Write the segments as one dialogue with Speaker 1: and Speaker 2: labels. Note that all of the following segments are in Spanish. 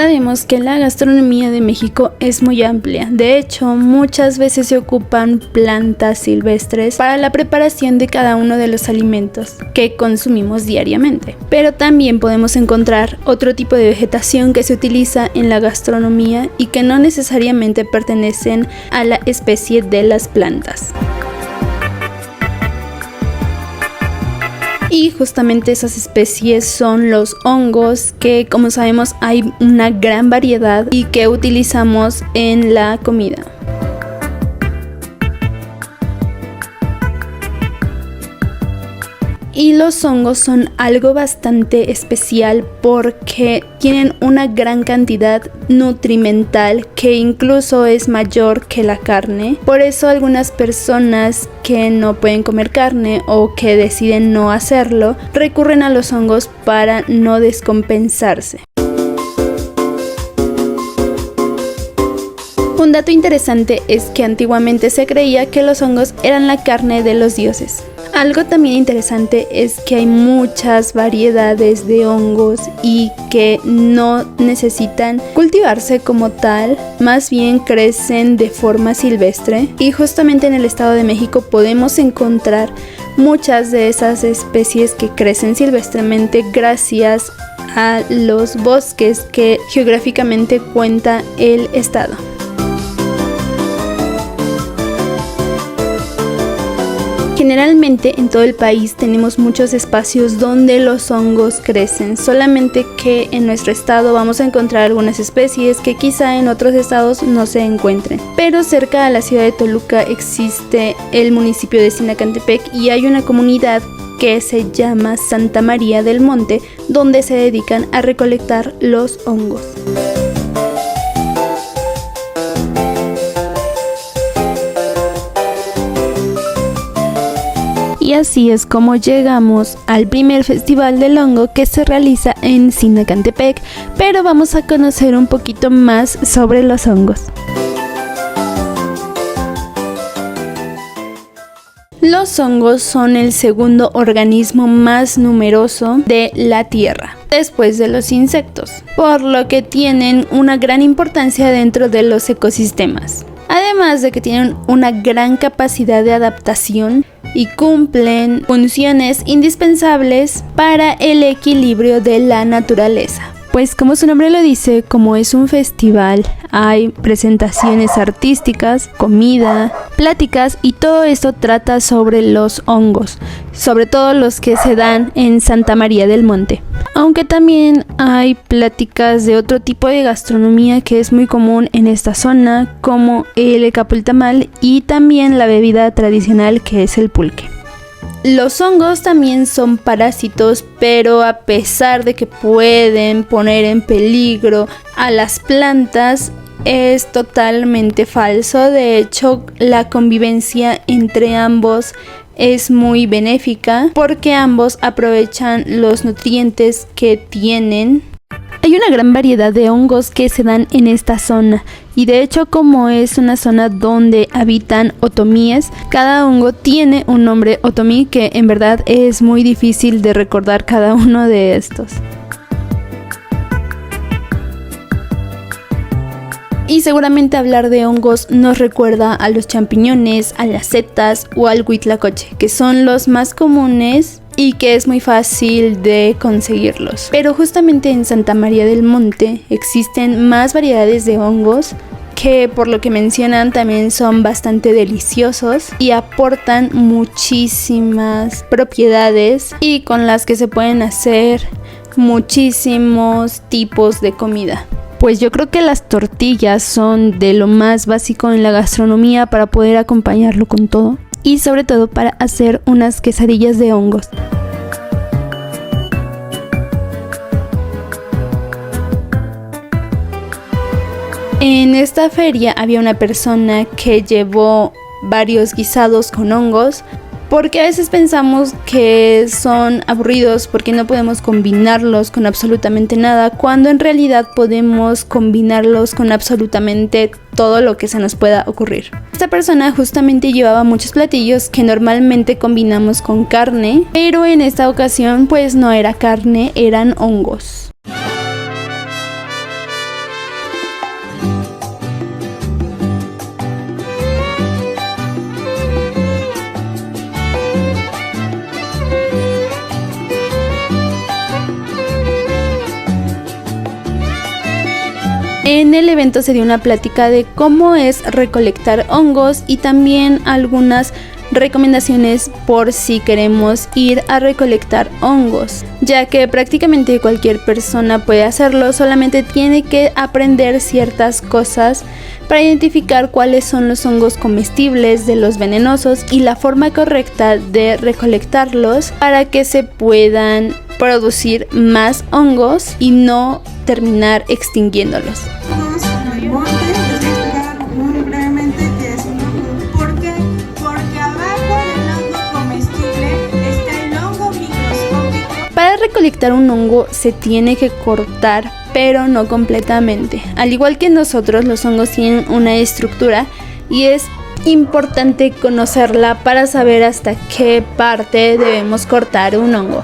Speaker 1: Sabemos que la gastronomía de México es muy amplia. De hecho, muchas veces se ocupan plantas silvestres para la preparación de cada uno de los alimentos que consumimos diariamente. Pero también podemos encontrar otro tipo de vegetación que se utiliza en la gastronomía y que no necesariamente pertenecen a la especie de las plantas. Y justamente esas especies son los hongos, que como sabemos hay una gran variedad y que utilizamos en la comida. Y los hongos son algo bastante especial porque tienen una gran cantidad nutrimental que incluso es mayor que la carne. Por eso algunas personas que no pueden comer carne o que deciden no hacerlo recurren a los hongos para no descompensarse. Un dato interesante es que antiguamente se creía que los hongos eran la carne de los dioses. Algo también interesante es que hay muchas variedades de hongos y que no necesitan cultivarse como tal, más bien crecen de forma silvestre. Y justamente en el Estado de México podemos encontrar muchas de esas especies que crecen silvestremente gracias a los bosques que geográficamente cuenta el estado. Generalmente en todo el país tenemos muchos espacios donde los hongos crecen, solamente que en nuestro estado vamos a encontrar algunas especies que quizá en otros estados no se encuentren. Pero cerca a la ciudad de Toluca existe el municipio de Sinacantepec y hay una comunidad que se llama Santa María del Monte, donde se dedican a recolectar los hongos. Y así es como llegamos al primer festival del hongo que se realiza en Sinacantepec, pero vamos a conocer un poquito más sobre los hongos. Los hongos son el segundo organismo más numeroso de la Tierra, después de los insectos, por lo que tienen una gran importancia dentro de los ecosistemas. Además de que tienen una gran capacidad de adaptación y cumplen funciones indispensables para el equilibrio de la naturaleza. Pues como su nombre lo dice, como es un festival, hay presentaciones artísticas, comida, pláticas y todo esto trata sobre los hongos, sobre todo los que se dan en Santa María del Monte. Aunque también hay pláticas de otro tipo de gastronomía que es muy común en esta zona, como el capultamal y también la bebida tradicional que es el pulque. Los hongos también son parásitos, pero a pesar de que pueden poner en peligro a las plantas, es totalmente falso. De hecho, la convivencia entre ambos es muy benéfica porque ambos aprovechan los nutrientes que tienen. Hay una gran variedad de hongos que se dan en esta zona y de hecho, como es una zona donde habitan otomíes, cada hongo tiene un nombre otomí que en verdad es muy difícil de recordar cada uno de estos. Y seguramente hablar de hongos nos recuerda a los champiñones, a las setas o al huitlacoche, que son los más comunes y que es muy fácil de conseguirlos. Pero justamente en Santa María del Monte existen más variedades de hongos que, por lo que mencionan, también son bastante deliciosos y aportan muchísimas propiedades y con las que se pueden hacer muchísimos tipos de comida. Pues yo creo que las tortillas son de lo más básico en la gastronomía para poder acompañarlo con todo. Y sobre todo para hacer unas quesadillas de hongos. En esta feria había una persona que llevó varios guisados con hongos, porque a veces pensamos que son aburridos porque no podemos combinarlos con absolutamente nada, cuando en realidad podemos combinarlos con absolutamente todo lo que se nos pueda ocurrir. Esta persona justamente llevaba muchos platillos que normalmente combinamos con carne, pero en esta ocasión pues no era carne, eran hongos. En el evento se dio una plática de cómo es recolectar hongos y también algunas recomendaciones por si queremos ir a recolectar hongos, ya que prácticamente cualquier persona puede hacerlo, solamente tiene que aprender ciertas cosas para identificar cuáles son los hongos comestibles de los venenosos y la forma correcta de recolectarlos para que se puedan producir más hongos y no terminar extinguiéndolos. Para recolectar un hongo se tiene que cortar, pero no completamente. Al igual que nosotros, los hongos tienen una estructura y es importante conocerla para saber hasta qué parte debemos cortar un hongo.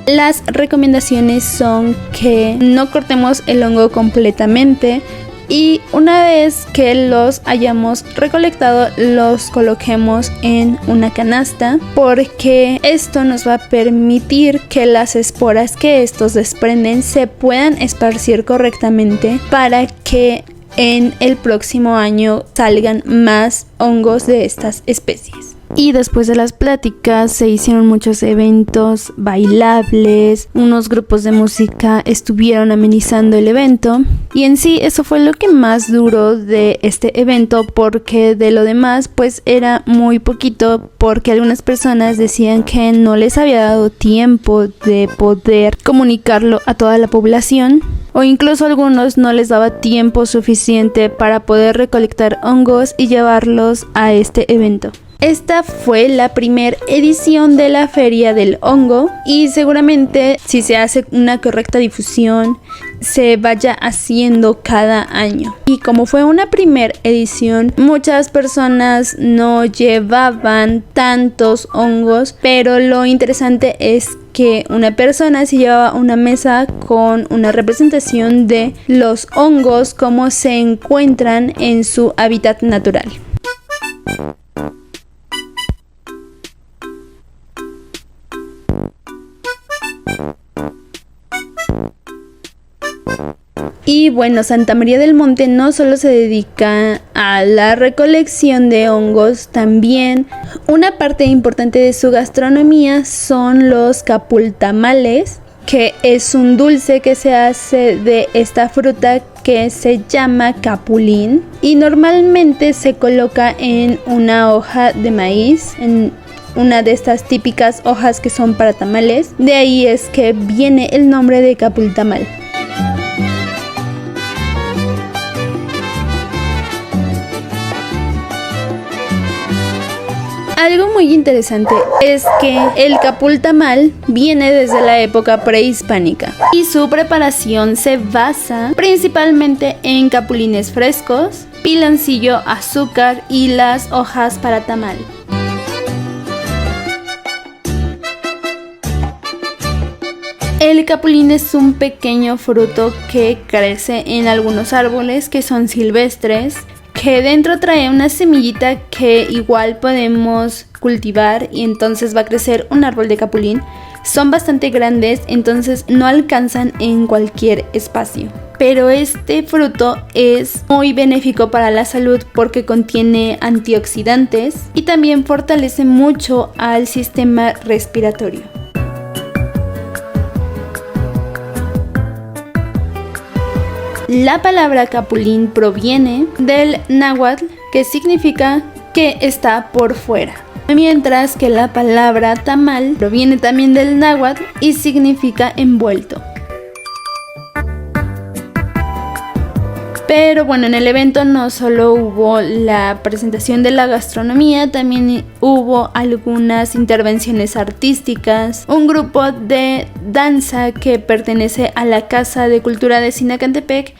Speaker 1: Las recomendaciones son que no cortemos el hongo completamente y una vez que los hayamos recolectado los coloquemos en una canasta, porque esto nos va a permitir que las esporas que estos desprenden se puedan esparcir correctamente para que en el próximo año salgan más hongos de estas especies. Y después de las pláticas se hicieron muchos eventos bailables, unos grupos de música estuvieron amenizando el evento y en sí eso fue lo que más duró de este evento, porque de lo demás pues era muy poquito, porque algunas personas decían que no les había dado tiempo de poder comunicarlo a toda la población, o incluso a algunos no les daba tiempo suficiente para poder recolectar hongos y llevarlos a este evento. Esta fue la primera edición de la Feria del Hongo y seguramente si se hace una correcta difusión se vaya haciendo cada año. Y como fue una primera edición, muchas personas no llevaban tantos hongos, pero lo interesante es que una persona se llevaba una mesa con una representación de los hongos como se encuentran en su hábitat natural. Y bueno, Santa María del Monte no solo se dedica a la recolección de hongos, también una parte importante de su gastronomía son los capultamales, que es un dulce que se hace de esta fruta que se llama capulín y normalmente se coloca en una hoja de maíz, en una de estas típicas hojas que son para tamales. De ahí es que viene el nombre de capultamal. Algo muy interesante es que el capultamal viene desde la época prehispánica y su preparación se basa principalmente en capulines frescos, piloncillo, azúcar y las hojas para tamal. El capulín es un pequeño fruto que crece en algunos árboles que son silvestres, que dentro trae una semillita que igual podemos cultivar y entonces va a crecer un árbol de capulín. Son bastante grandes, entonces no alcanzan en cualquier espacio. Pero este fruto es muy benéfico para la salud porque contiene antioxidantes y también fortalece mucho al sistema respiratorio. La palabra capulín proviene del náhuatl, que significa que está por fuera, mientras que la palabra tamal proviene también del náhuatl y significa envuelto. Pero bueno, en el evento no solo hubo la presentación de la gastronomía, también hubo algunas intervenciones artísticas, un grupo de danza que pertenece a la Casa de Cultura de Sinacantepec,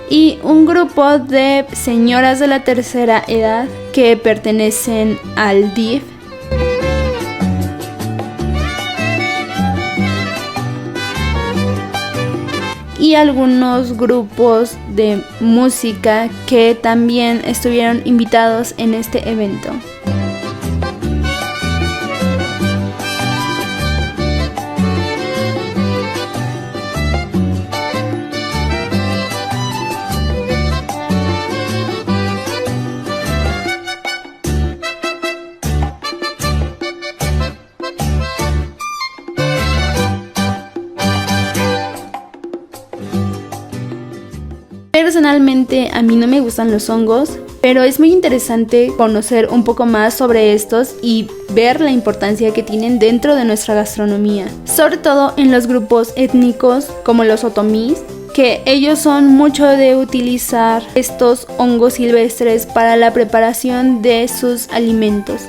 Speaker 1: y un grupo de señoras de la tercera edad que pertenecen al DIF. Y algunos grupos de música que también estuvieron invitados en este evento. Personalmente a mí no me gustan los hongos, pero es muy interesante conocer un poco más sobre estos y ver la importancia que tienen dentro de nuestra gastronomía, sobre todo en los grupos étnicos como los otomís, que ellos son mucho de utilizar estos hongos silvestres para la preparación de sus alimentos.